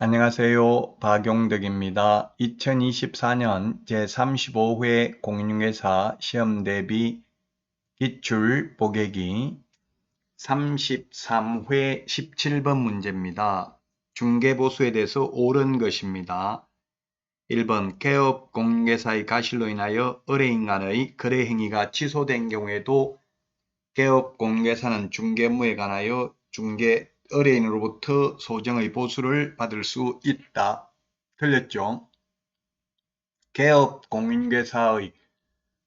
안녕하세요. 박용덕입니다. 2024년 제35회 공인중개사 시험대비 기출 보객이 33회 17번 문제입니다. 중개보수에 대해서 옳은 것입니다. 1번 개업 공인중개사의 가실로 인하여 의뢰인 간의 거래 행위가 취소된 경우에도 개업 공인중개사는 중개무에 관하여 의뢰인으로부터 소정의 보수를 받을 수 있다. 틀렸죠? 개업 공인중개사의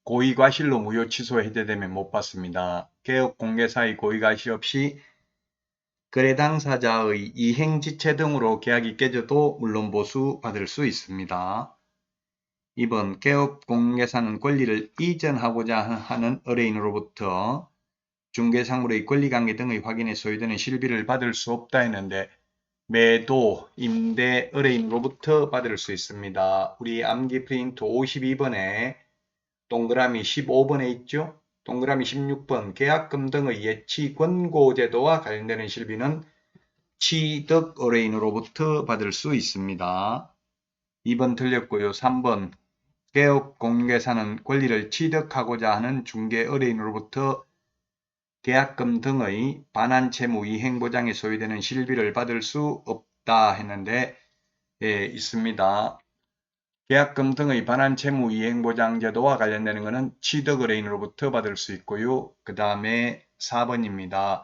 고의과실로 무효 취소 해제되면 못 받습니다. 개업 공인중개사의 고의과실 없이 거래 당사자의 이행지체 등으로 계약이 깨져도 물론 보수 받을 수 있습니다. 2번 개업 공인중개사는 권리를 이전하고자 하는 의뢰인으로부터 중개상물의 권리관계 등의 확인에 소요되는 실비를 받을 수 없다 했는데 매도, 임대, 의뢰인으로부터 받을 수 있습니다. 우리 암기 프린트 52번에 동그라미 15번에 있죠? 동그라미 16번 계약금 등의 예치 권고제도와 관련되는 실비는 취득 의뢰인으로부터 받을 수 있습니다. 2번 틀렸고요. 3번 개업 공인중개사는 권리를 취득하고자 하는 중개 의뢰인으로부터 계약금 등의 반환채무 이행보장에 소요되는 실비를 받을 수 없다 했는데 있습니다. 계약금 등의 반환채무 이행보장 제도와 관련되는 것은 취득의뢰인으로부터 받을 수 있고요. 그 다음에 4번입니다.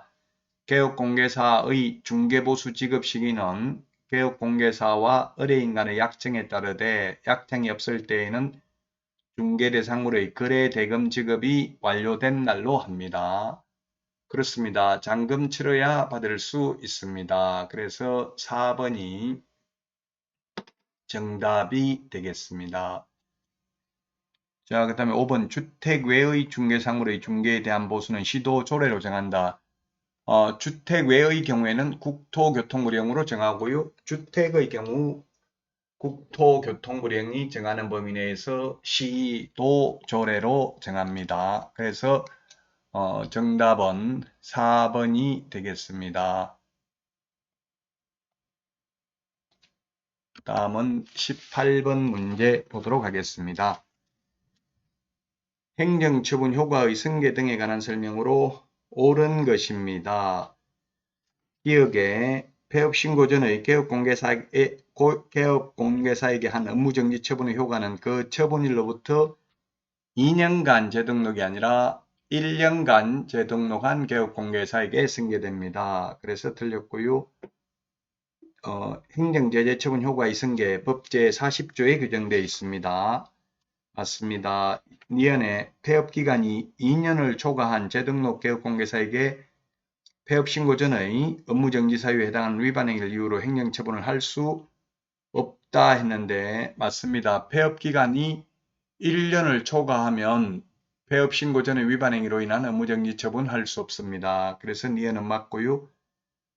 개업공개사의 중개보수 지급 시기는 개업공개사와 의뢰인 간의 약정에 따르되 약정이 없을 때에는 중개대상물의 거래대금 지급이 완료된 날로 합니다. 그렇습니다. 잔금 치러야 받을 수 있습니다. 그래서 4번이 정답이 되겠습니다. 자, 그 다음에 5번 주택 외의 중개상물의 중개에 대한 보수는 시도 조례로 정한다. 주택 외의 경우에는 국토교통부령으로 정하고요. 주택의 경우 국토교통부령이 정하는 범위 내에서 시도 조례로 정합니다. 그래서 정답은 4번이 되겠습니다. 다음은 18번 문제 보도록 하겠습니다. 행정처분 효과의 승계 등에 관한 설명으로 옳은 것입니다. 기억에 폐업신고 전의 개업공개사에게 한 업무정지 처분의 효과는 그 처분일로부터 2년간 재등록이 아니라 1년간 재등록한 개업공개사에게 승계됩니다. 그래서 틀렸고요. 행정제재처분 효과의 승계 법제 40조에 규정되어 있습니다. 맞습니다. 니은에 폐업기간이 2년을 초과한 재등록 개업공개사에게 폐업신고 전의 업무정지 사유에 해당하는 위반 행위를 이유로 행정처분을 할 수 없다 했는데 맞습니다. 폐업기간이 1년을 초과하면 폐업신고 전의 위반 행위로 인한 업무정지 처분할 수 없습니다. 그래서 니은은 맞고요.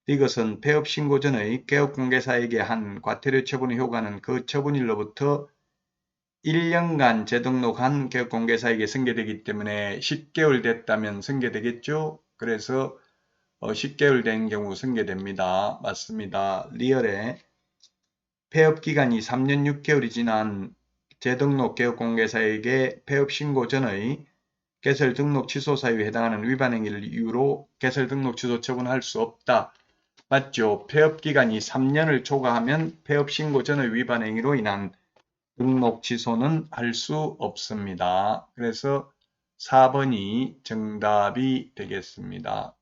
이것은 폐업신고 전의 개업공개사에게 한 과태료 처분의 효과는 그 처분일로부터 1년간 재등록한 개업공개사에게 승계되기 때문에 10개월 됐다면 승계되겠죠? 그래서 10개월 된 경우 승계됩니다. 맞습니다. 리얼에 폐업기간이 3년 6개월이 지난 재등록 개업공개사에게 폐업신고 전의 개설 등록 취소 사유에 해당하는 위반 행위를 이유로 개설 등록 취소 처분할 수 없다. 맞죠? 폐업기간이 3년을 초과하면 폐업신고 전의 위반 행위로 인한 등록 취소는 할 수 없습니다. 그래서 4번이 정답이 되겠습니다.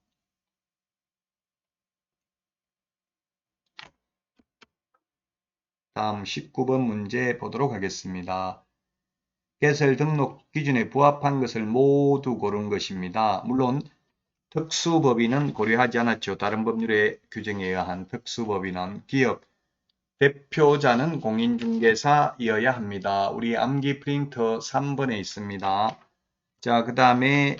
다음 19번 문제 보도록 하겠습니다. 개설 등록 기준에 부합한 것을 모두 고른 것입니다. 물론 특수법인은 고려하지 않았죠. 다른 법률의 규정에 의한 특수법인은 기업 대표자는 공인중개사이어야 합니다. 우리 암기 프린터 3번에 있습니다. 자, 그 다음에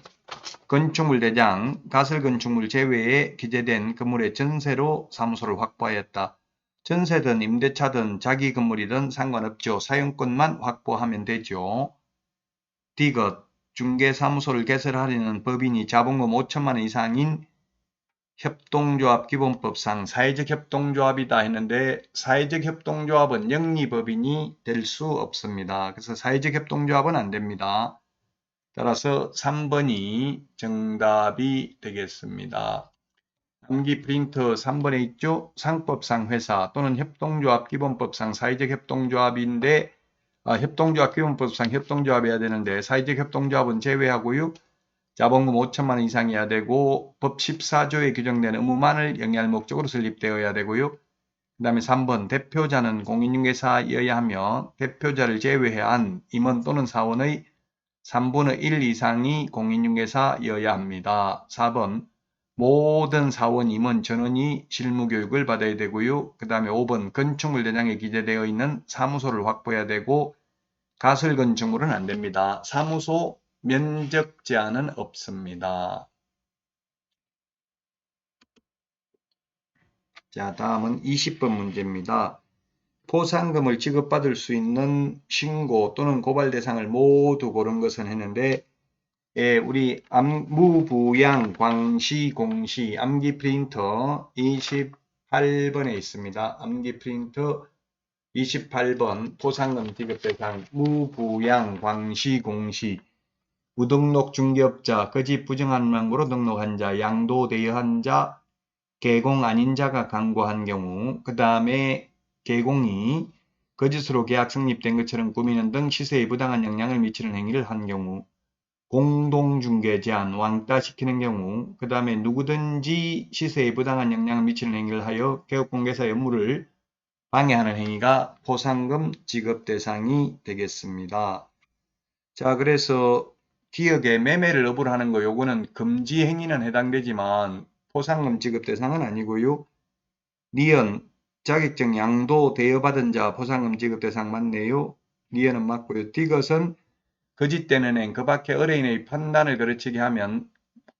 건축물 대장, 가설건축물 제외에 기재된 건물의 전세로 사무소를 확보하였다. 전세든 임대차든 자기 건물이든 상관없죠. 사용권만 확보하면 되죠. 디귿 중개사무소를 개설하려는 법인이 자본금 5천만 원 이상인 협동조합 기본법상 사회적 협동조합이다 했는데 사회적 협동조합은 영리법인이 될 수 없습니다. 그래서 사회적 협동조합은 안 됩니다. 따라서 3번이 정답이 되겠습니다. 암기 프린터 3번에 있죠. 상법상 회사 또는 협동조합 기본법상 사회적 협동조합인데 협동조합 기본법상 협동조합이어야 되는데 사회적 협동조합은 제외하고요. 자본금 5천만 원 이상이어야 되고 법 14조에 규정된 의무만을 영위할 목적으로 설립되어야 되고요. 그 다음에 3번 대표자는 공인중개사여야 하며 대표자를 제외한 임원 또는 사원의 3분의 1 이상이 공인중개사여야 합니다. 4번 모든 사원, 임원, 전원이 실무교육을 받아야 되고요. 그 다음에 5번 건축물 대장에 기재되어 있는 사무소를 확보해야 되고 가설 건축물은 안 됩니다. 사무소 면적 제한은 없습니다. 자, 다음은 20번 문제입니다. 포상금을 지급받을 수 있는 신고 또는 고발 대상을 모두 고른 것은 했는데 우리 무부양 광시 공시 암기 프린터 28번에 있습니다. 암기 프린터 28번 포상금 지급 대상 무부양 광시 공시 무등록 중개업자 거짓 부정한 명부로 등록한 자 양도 대여한 자 개공 아닌 자가 강구한 경우 그 다음에 개공이 거짓으로 계약 성립된 것처럼 꾸미는 등 시세에 부당한 영향을 미치는 행위를 한 경우 공동중개 제한 왕따시키는 경우 그 다음에 누구든지 시세에 부당한 영향을 미치는 행위를 하여 개업공개사의 업무를 방해하는 행위가 포상금 지급 대상이 되겠습니다. 자, 그래서 기업에 매매를 업으로 하는 거 요거는 금지 행위는 해당되지만 포상금 지급 대상은 아니고요. 니은 자격증 양도 대여받은 자 포상금 지급 대상 맞네요. 니은은 맞고요. 디귿은 거짓되는 행, 그 밖에 의뢰인의 판단을 거르치게 하면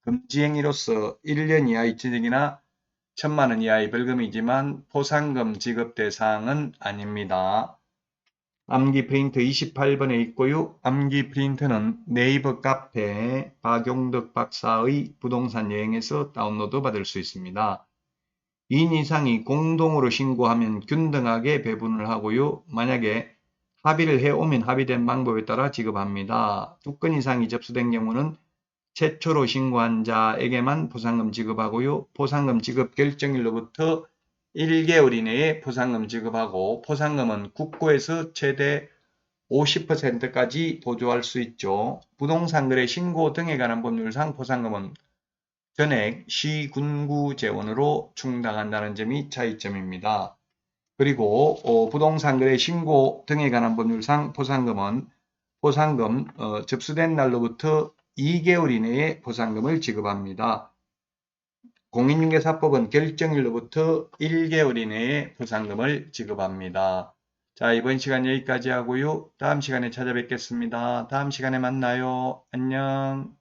금지 행위로서 1년 이하의 취직이나 1,000만 원 이하의 벌금이지만 포상금 지급 대상은 아닙니다. 암기 프린트 28번에 있고요. 암기 프린트는 네이버 카페 박용덕 박사의 부동산 여행에서 다운로드 받을 수 있습니다. 2인 이상이 공동으로 신고하면 균등하게 배분을 하고요. 만약에 합의를 해오면 합의된 방법에 따라 지급합니다. 2건 이상이 접수된 경우는 최초로 신고한 자에게만 포상금 지급하고요. 포상금 지급 결정일로부터 1개월 이내에 포상금 지급하고 포상금은 국고에서 최대 50%까지 보조할 수 있죠. 부동산 거래 신고 등에 관한 법률상 포상금은 전액 시군구 재원으로 충당한다는 점이 차이점입니다. 그리고 부동산 거래 신고 등에 관한 법률상 포상금은 접수된 날로부터 2개월 이내에 포상금을 지급합니다. 공인중개사법은 결정일로부터 1개월 이내에 포상금을 지급합니다. 자, 이번 시간 여기까지 하고요. 다음 시간에 찾아뵙겠습니다. 다음 시간에 만나요. 안녕.